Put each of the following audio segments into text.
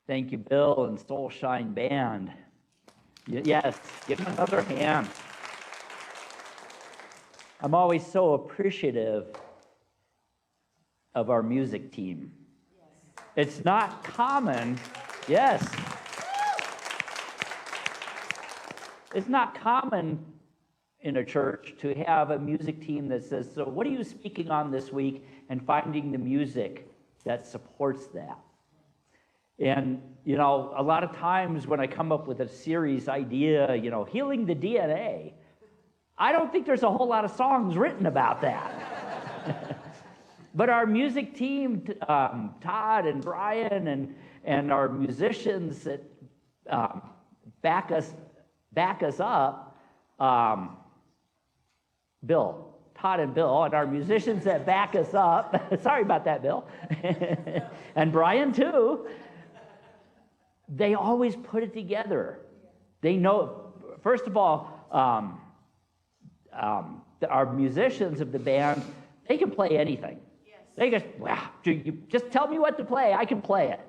Thank you, Bill and Soul Shine Band. Yes, give them another hand. I'm always so appreciative of our music team. It's not common, yes. It's not common in a church to have a music team that says, so what are you speaking on this week? And finding the music that supports that. And, you know, a lot of times when I come up with a series idea, you know, healing the DNA, I don't think there's a whole lot of songs written about that. But our music team, Todd and Brian and our musicians that back us up, Bill, Todd and Bill, and our musicians that back us up, sorry about that, Bill, and Brian too, they always put it together. They know, first of all, our musicians of the band, they can play anything. Yes. They just, wow, you just tell me what to play, I can play it.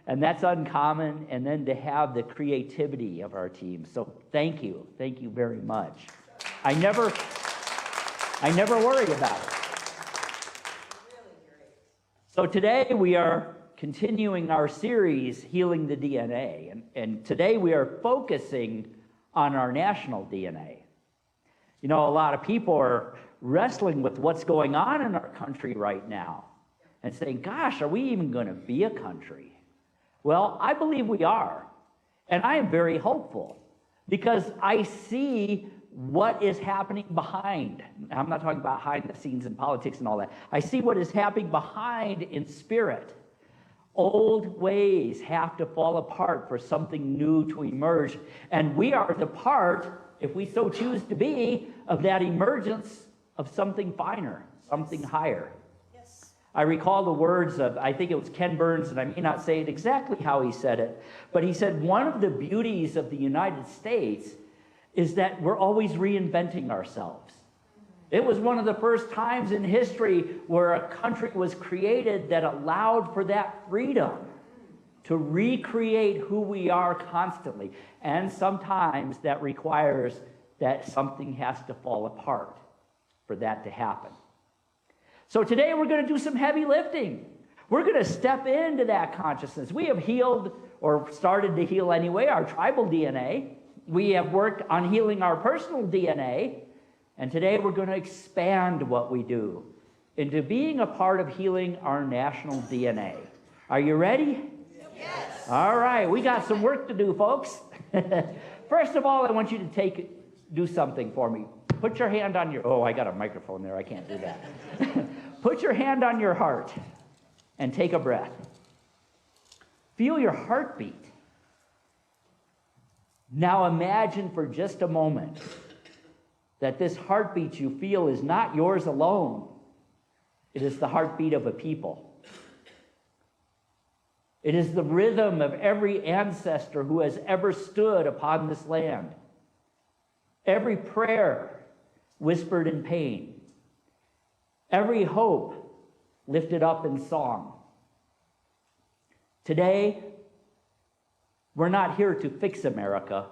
And that's uncommon, and then to have the creativity of our team. So thank you very much. I never worry about it. Really great. So today we are continuing our series, Healing the DNA, and today we are focusing on our national DNA. You know, a lot of people are wrestling with what's going on in our country right now and saying, gosh, are we even going to be a country? Well, I believe we are, and I am very hopeful because I see what is happening behind. I'm not talking about behind the scenes in politics and all that. I see what is happening behind in spirit. Old ways have to fall apart for something new to emerge, and we are the part, if we so choose to be, of that emergence of something finer, something higher. I recall the words of, I think it was Ken Burns, and I may not say it exactly how he said it, but he said one of the beauties of the United States is that we're always reinventing ourselves. It was one of the first times in history where a country was created that allowed for that freedom to recreate who we are constantly. And sometimes that requires that something has to fall apart for that to happen. So today we're going to do some heavy lifting. We're going to step into that consciousness. We have healed, or started to heal anyway, our tribal DNA. We have worked on healing our personal DNA. And today we're going to expand what we do into being a part of healing our national DNA. Are you ready? Yes. All right, we got some work to do, folks. First of all, I want you to do something for me. Put your hand on your, oh, I got a microphone there, I can't do that. Put your hand on your heart and take a breath. Feel your heartbeat. Now imagine for just a moment that this heartbeat you feel is not yours alone. It is the heartbeat of a people. It is the rhythm of every ancestor who has ever stood upon this land. Every prayer whispered in pain. Every hope lifted up in song. Today, we're not here to fix America.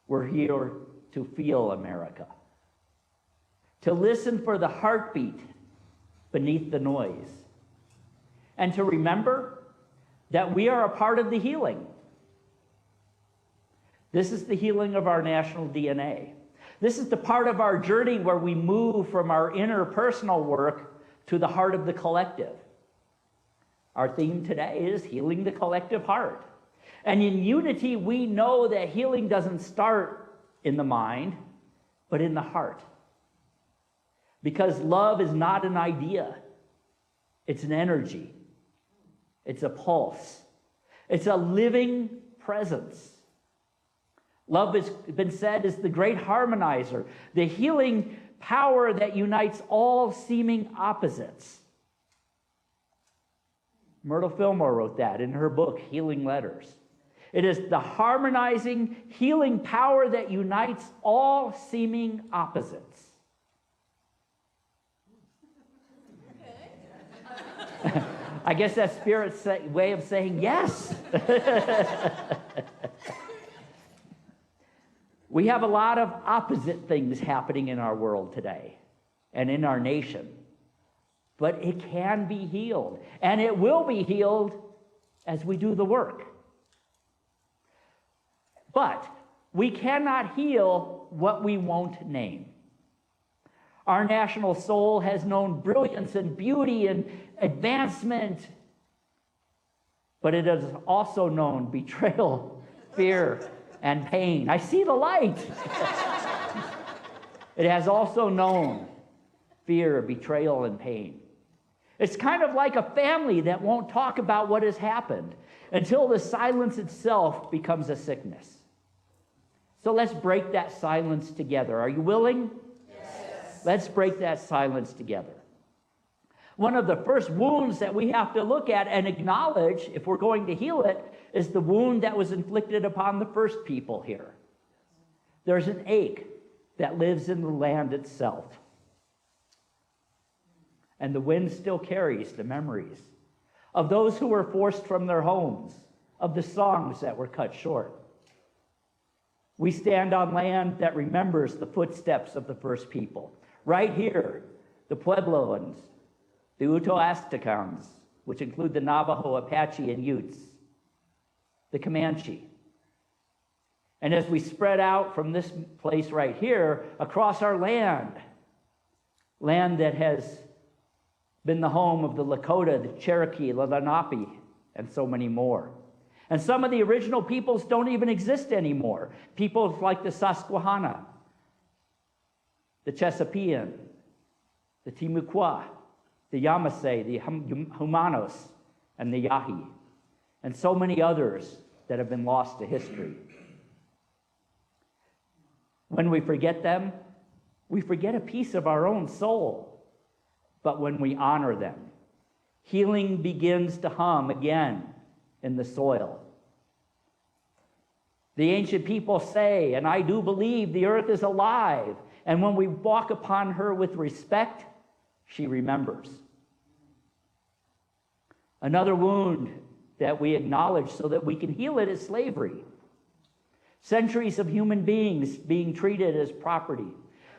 We're here to feel America. To listen for the heartbeat beneath the noise. And to remember that we are a part of the healing. This is the healing of our national DNA. This is the part of our journey where we move from our inner personal work to the heart of the collective. Our theme today is healing the collective heart. And in unity, we know that healing doesn't start in the mind, but in the heart. Because love is not an idea. It's an energy. It's a pulse. It's a living presence. Love has been said is the great harmonizer, the healing power that unites all seeming opposites. Myrtle Fillmore wrote that in her book, Healing Letters. It is the harmonizing, healing power that unites all seeming opposites. I guess that's Spirit's way of saying yes. We have a lot of opposite things happening in our world today and in our nation. But it can be healed. And it will be healed as we do the work. But we cannot heal what we won't name. Our national soul has known brilliance and beauty and advancement, but it has also known betrayal, fear, and pain. I see the light. It has also known fear, betrayal, and pain. It's kind of like a family that won't talk about what has happened until the silence itself becomes a sickness. So let's break that silence together. Are you willing? Yes. Let's break that silence together. One of the first wounds that we have to look at and acknowledge, if we're going to heal it, is the wound that was inflicted upon the first people here. There's an ache that lives in the land itself. And the wind still carries the memories of those who were forced from their homes, of the songs that were cut short. We stand on land that remembers the footsteps of the first people. Right here, the Puebloans, the Utoaztecans, which include the Navajo, Apache, and Utes, the Comanche. And as we spread out from this place right here across our land that has been the home of the Lakota, the Cherokee, the Lenape, and so many more. And some of the original peoples don't even exist anymore. Peoples like the Susquehanna, the Chesapeake, the Timucua, the Yamasee, the Humanos, and the Yahi, and so many others that have been lost to history. When we forget them, we forget a piece of our own soul. But when we honor them, healing begins to hum again in the soil. The ancient people say, and I do believe, the earth is alive, and when we walk upon her with respect, she remembers. Another wound that we acknowledge so that we can heal it is slavery. Centuries of human beings being treated as property.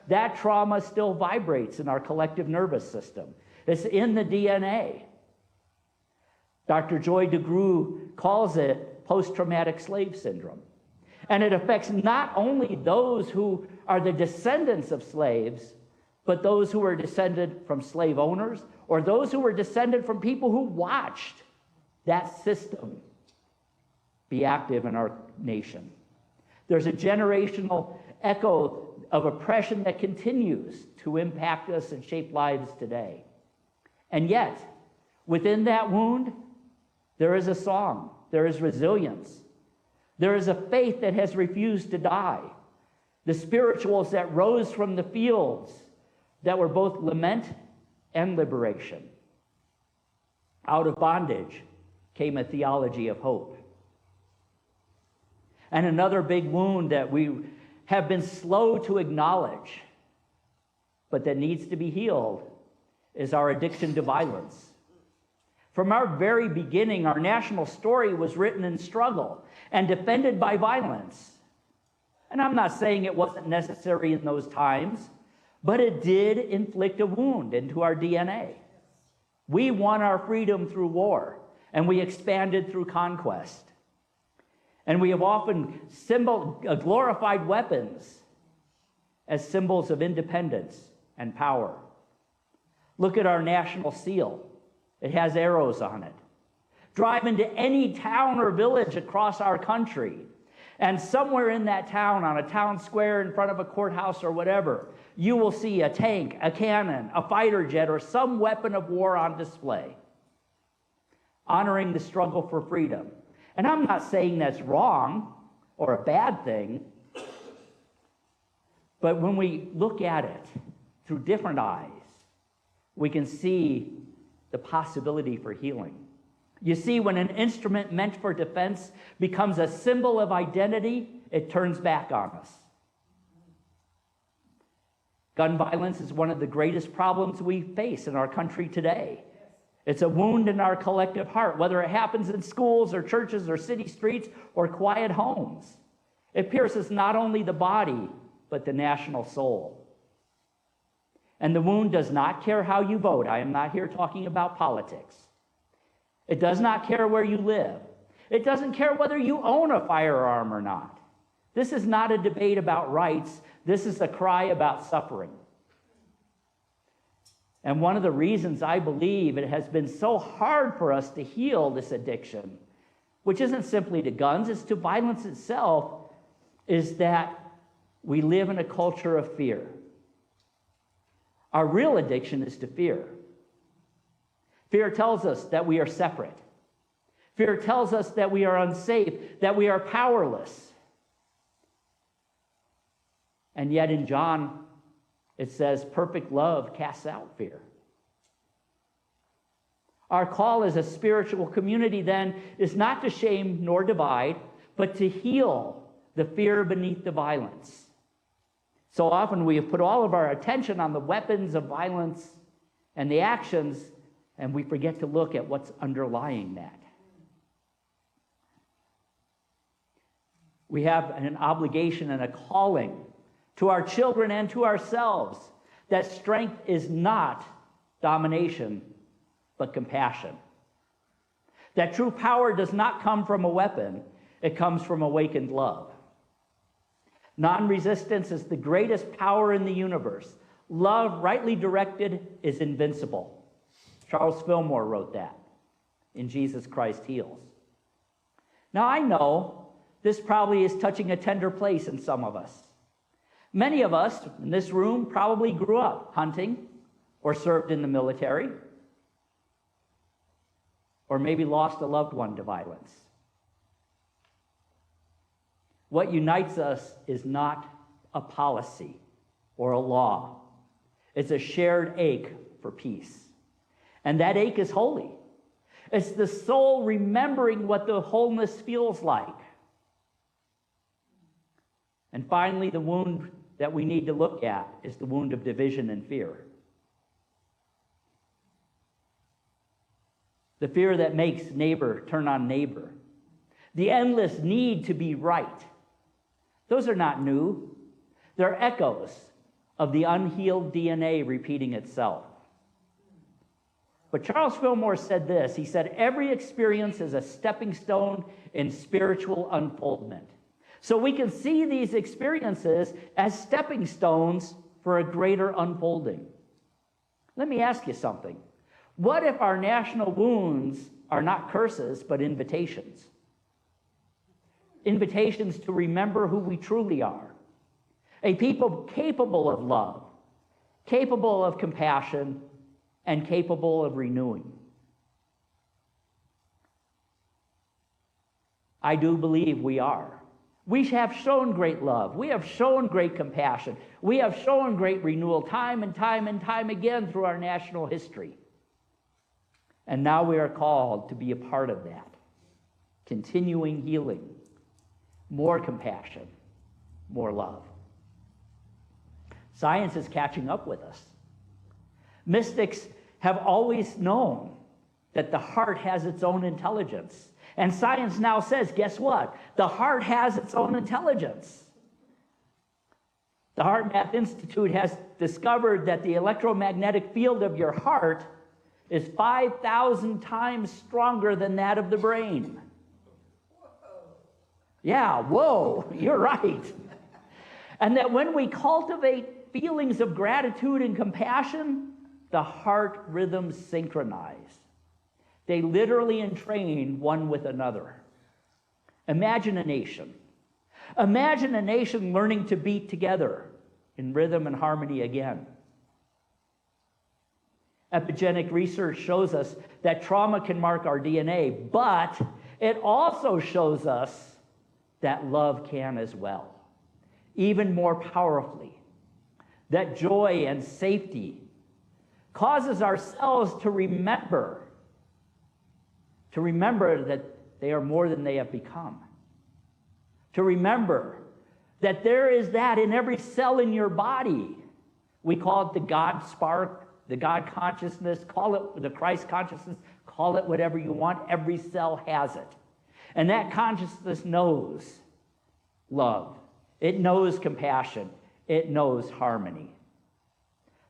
That trauma still vibrates in our collective nervous system. It's in the DNA. Dr. Joy DeGruy calls it post-traumatic slave syndrome. And it affects not only those who are the descendants of slaves, but those who are descended from slave owners, or those who were descended from people who watched that system be active in our nation. There's a generational echo of oppression that continues to impact us and shape lives today. And yet, within that wound, there is a song, there is resilience, there is a faith that has refused to die, the spirituals that rose from the fields that were both lament and liberation. Out of bondage came a theology of hope. And another big wound that we have been slow to acknowledge, but that needs to be healed, is our addiction to violence. From our very beginning, our national story was written in struggle and defended by violence. And I'm not saying it wasn't necessary in those times, but it did inflict a wound into our DNA. We won our freedom through war, and we expanded through conquest. And we have often glorified weapons as symbols of independence and power. Look at our national seal. It has arrows on it. Drive into any town or village across our country, and somewhere in that town, on a town square in front of a courthouse or whatever, you will see a tank, a cannon, a fighter jet, or some weapon of war on display, honoring the struggle for freedom. And I'm not saying that's wrong or a bad thing, but when we look at it through different eyes, we can see the possibility for healing. You see, when an instrument meant for defense becomes a symbol of identity, it turns back on us. Gun violence is one of the greatest problems we face in our country today. It's a wound in our collective heart, whether it happens in schools or churches or city streets or quiet homes. It pierces not only the body, but the national soul. And the wound does not care how you vote. I am not here talking about politics. It does not care where you live. It doesn't care whether you own a firearm or not. This is not a debate about rights. This is a cry about suffering. And one of the reasons I believe it has been so hard for us to heal this addiction, which isn't simply to guns, it's to violence itself, is that we live in a culture of fear. Our real addiction is to fear. Fear tells us that we are separate. Fear tells us that we are unsafe, that we are powerless. And yet in John, it says, perfect love casts out fear. Our call as a spiritual community then is not to shame nor divide, but to heal the fear beneath the violence. So often we have put all of our attention on the weapons of violence and the actions, and we forget to look at what's underlying that. We have an obligation and a calling to our children and to ourselves that strength is not domination, but compassion. That true power does not come from a weapon, it comes from awakened love. Non-resistance is the greatest power in the universe. Love, rightly directed, is invincible. Charles Fillmore wrote that in Jesus Christ Heals. Now I know this probably is touching a tender place in some of us. Many of us in this room probably grew up hunting or served in the military or maybe lost a loved one to violence. What unites us is not a policy or a law. It's a shared ache for peace. And that ache is holy. It's the soul remembering what the wholeness feels like. And finally, the wound that we need to look at is the wound of division and fear. The fear that makes neighbor turn on neighbor. The endless need to be right. Those are not new. They're echoes of the unhealed DNA repeating itself. But Charles Fillmore said this. He said, every experience is a stepping stone in spiritual unfoldment. So we can see these experiences as stepping stones for a greater unfolding. Let me ask you something. What if our national wounds are not curses, but invitations? Invitations to remember who we truly are. A people capable of love, capable of compassion, and capable of renewing. I do believe we are. We have shown great love. We have shown great compassion. We have shown great renewal time and time and time again through our national history. And now we are called to be a part of that. Continuing healing, more compassion, more love. Science is catching up with us. Mystics have always known that the heart has its own intelligence. And science now says, guess what? The heart has its own intelligence. The Heart Math Institute has discovered that the electromagnetic field of your heart is 5,000 times stronger than that of the brain. Yeah, whoa, you're right. And that when we cultivate feelings of gratitude and compassion, the heart rhythms synchronize. They literally entrain one with another. Imagine a nation. Imagine a nation learning to beat together in rhythm and harmony again. Epigenetic research shows us that trauma can mark our DNA, but it also shows us that love can as well, even more powerfully. That joy and safety causes ourselves to remember that they are more than they have become. To remember that there is that in every cell in your body. We call it the God spark, the God consciousness, call it the Christ consciousness, call it whatever you want. Every cell has it. And that consciousness knows love. It knows compassion. It knows harmony.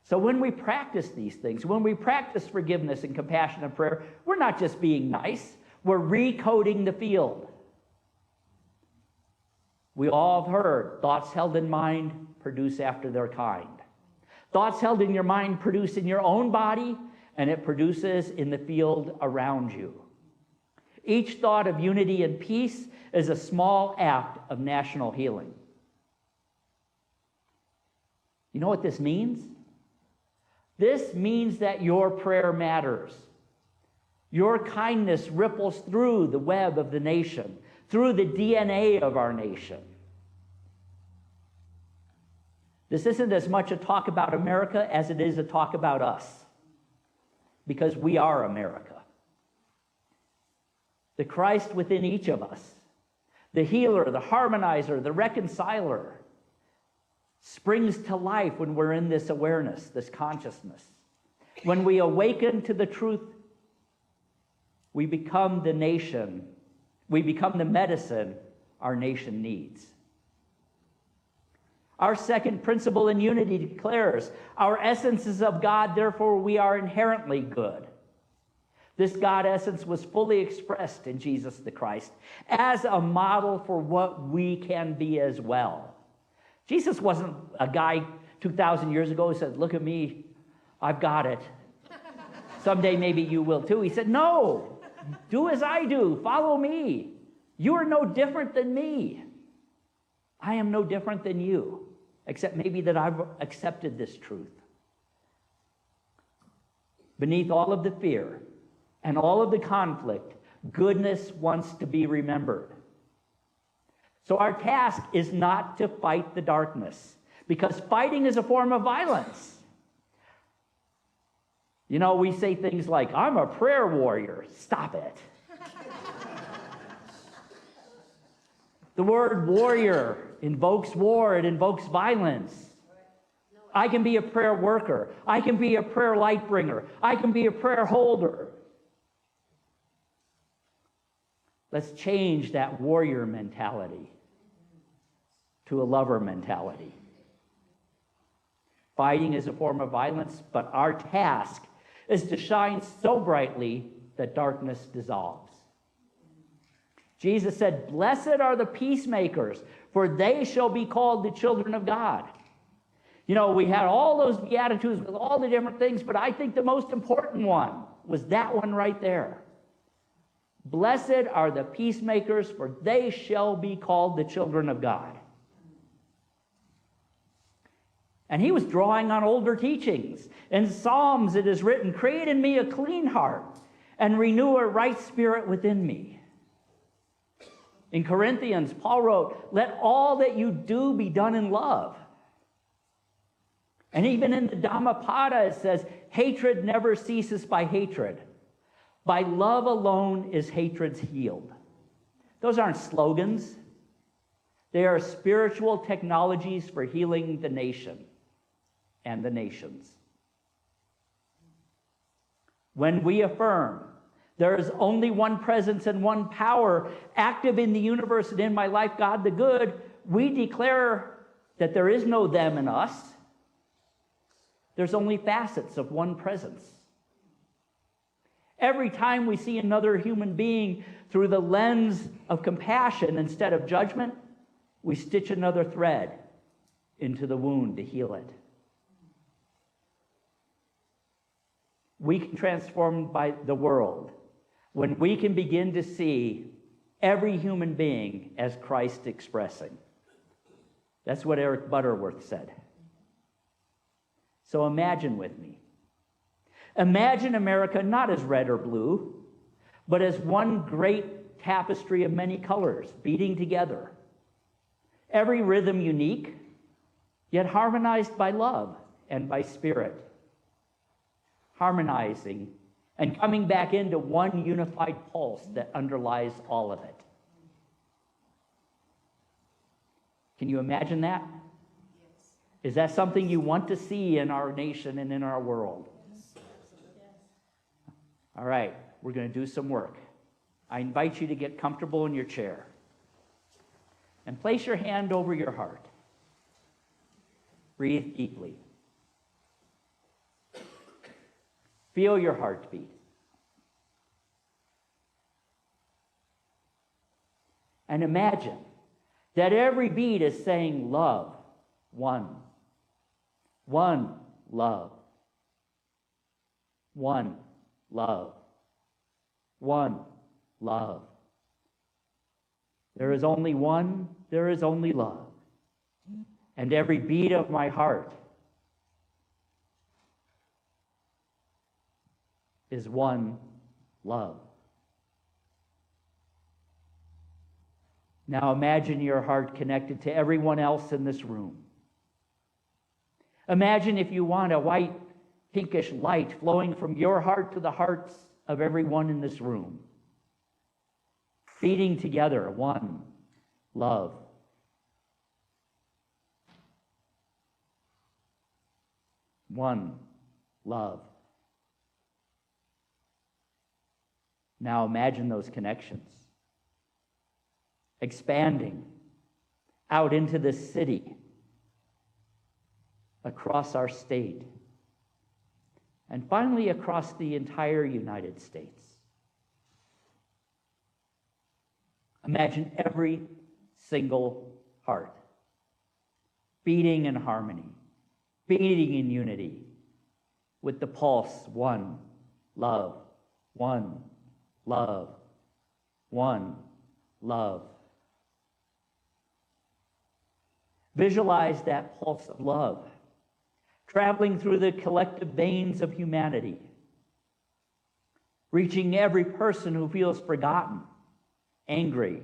So when we practice these things, when we practice forgiveness and compassion and prayer, we're not just being nice, we're recoding the field. We all have heard, thoughts held in mind produce after their kind. Thoughts held in your mind produce in your own body, and it produces in the field around you. Each thought of unity and peace is a small act of national healing. You know what this means? This means that your prayer matters. Your kindness ripples through the web of the nation, through the DNA of our nation. This isn't as much a talk about America as it is a talk about us, because we are America. The Christ within each of us, the healer, the harmonizer, the reconciler, springs to life when we're in this awareness, this consciousness. When we awaken to the truth, we become the nation, we become the medicine our nation needs. Our second principle in unity declares, our essence is of God, therefore we are inherently good. This God essence was fully expressed in Jesus the Christ as a model for what we can be as well. Jesus wasn't a guy 2,000 years ago who said, look at me, I've got it. Someday maybe you will too. He said, no, do as I do, follow me. You are no different than me. I am no different than you, except maybe that I've accepted this truth. Beneath all of the fear and all of the conflict, goodness wants to be remembered. So our task is not to fight the darkness, because fighting is a form of violence. You know, we say things like, I'm a prayer warrior. Stop it. The word warrior invokes war, it invokes violence. I can be a prayer worker. I can be a prayer light bringer. I can be a prayer holder. Let's change that warrior mentality to a lover mentality. Fighting is a form of violence, but our task is to shine so brightly that darkness dissolves. Jesus said, blessed are the peacemakers, for they shall be called the children of God. You know, we had all those Beatitudes with all the different things, but I think the most important one was that one right there. Blessed are the peacemakers, for they shall be called the children of God. And he was drawing on older teachings. In Psalms it is written, create in me a clean heart and renew a right spirit within me. In Corinthians, Paul wrote, let all that you do be done in love. And even in the Dhammapada it says, hatred never ceases by hatred. By love alone is hatred healed. Those aren't slogans. They are spiritual technologies for healing the nation and the nations. When we affirm there is only one presence and one power active in the universe and in my life, God the good, we declare that there is no them in us. There's only facets of one presence. Every time we see another human being through the lens of compassion instead of judgment, we stitch another thread into the wound to heal it. We can transform by the world when we can begin to see every human being as Christ expressing. That's what Eric Butterworth said. So imagine with me. Imagine America not as red or blue, but as one great tapestry of many colors beating together. Every rhythm unique, yet harmonized by love and by spirit. Harmonizing and coming back into one unified pulse that underlies all of it. Can you imagine that? Yes. Is that something you want to see in our nation and in our world? All right, we're going to do some work. I invite you to get comfortable in your chair and place your hand over your heart. Breathe deeply. Feel your heartbeat. And imagine that every beat is saying love, one. One, love. One, love. One, love. There is only one, there is only love. And every beat of my heart is one love. Now imagine your heart connected to everyone else in this room. Imagine, if you want, a white, pinkish light flowing from your heart to the hearts of everyone in this room. Beating together, one love. One love. Now imagine those connections expanding out into the city, across our state, and finally across the entire United States. Imagine every single heart beating in harmony, beating in unity, with the pulse, one love, one love, one love. Visualize that pulse of love traveling through the collective veins of humanity, reaching every person who feels forgotten, angry,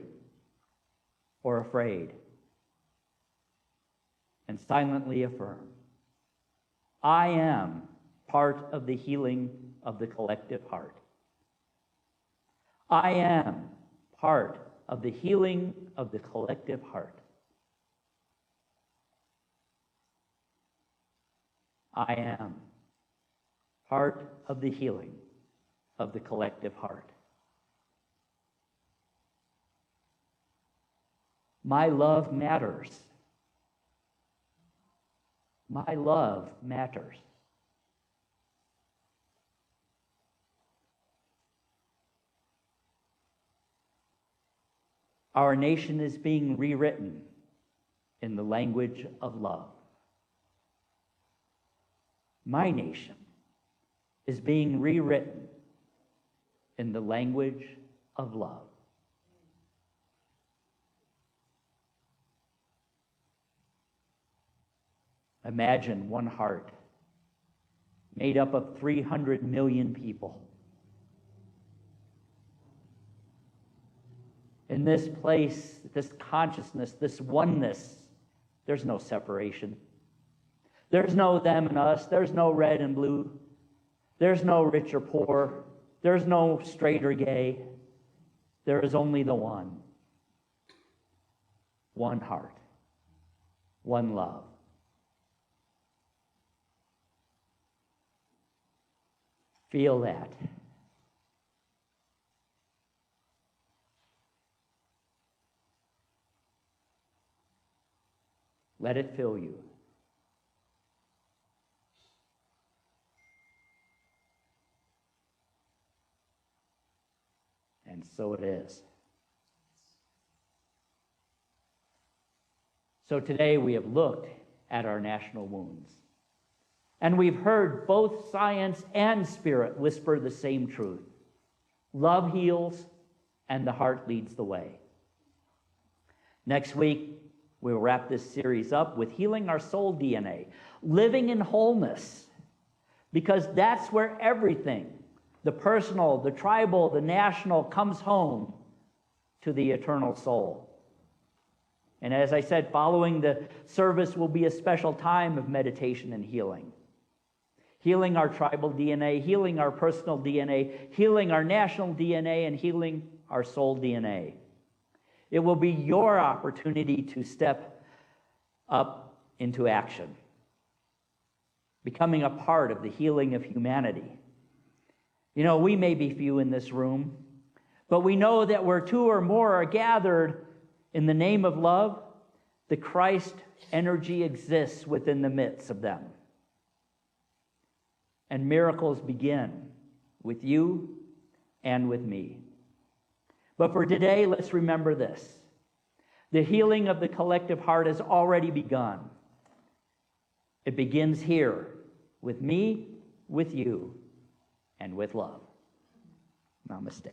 or afraid, and silently affirm, I am part of the healing of the collective heart. I am part of the healing of the collective heart. I am part of the healing of the collective heart. My love matters. My love matters. Our nation is being rewritten in the language of love. My nation is being rewritten in the language of love. Imagine one heart made up of 300 million people. In this place, this consciousness, this oneness, there's no separation. There's no them and us. There's no red and blue. There's no rich or poor. There's no straight or gay. There is only the one. One heart. One love. Feel that. Let it fill you. And so it is. So today we have looked at our national wounds. And we've heard both science and spirit whisper the same truth. Love heals, and the heart leads the way. Next week, we'll wrap this series up with healing our soul DNA, living in wholeness, because that's where everything, the personal, the tribal, the national, comes home to the eternal soul. And as I said, following the service will be a special time of meditation and healing. Healing our tribal DNA, healing our personal DNA, healing our national DNA, and healing our soul DNA. It will be your opportunity to step up into action, becoming a part of the healing of humanity. You know, we may be few in this room, but we know that where two or more are gathered in the name of love, the Christ energy exists within the midst of them. And miracles begin with you and with me. But for today, let's remember this. The healing of the collective heart has already begun. It begins here with me, with you, and with love. Namaste.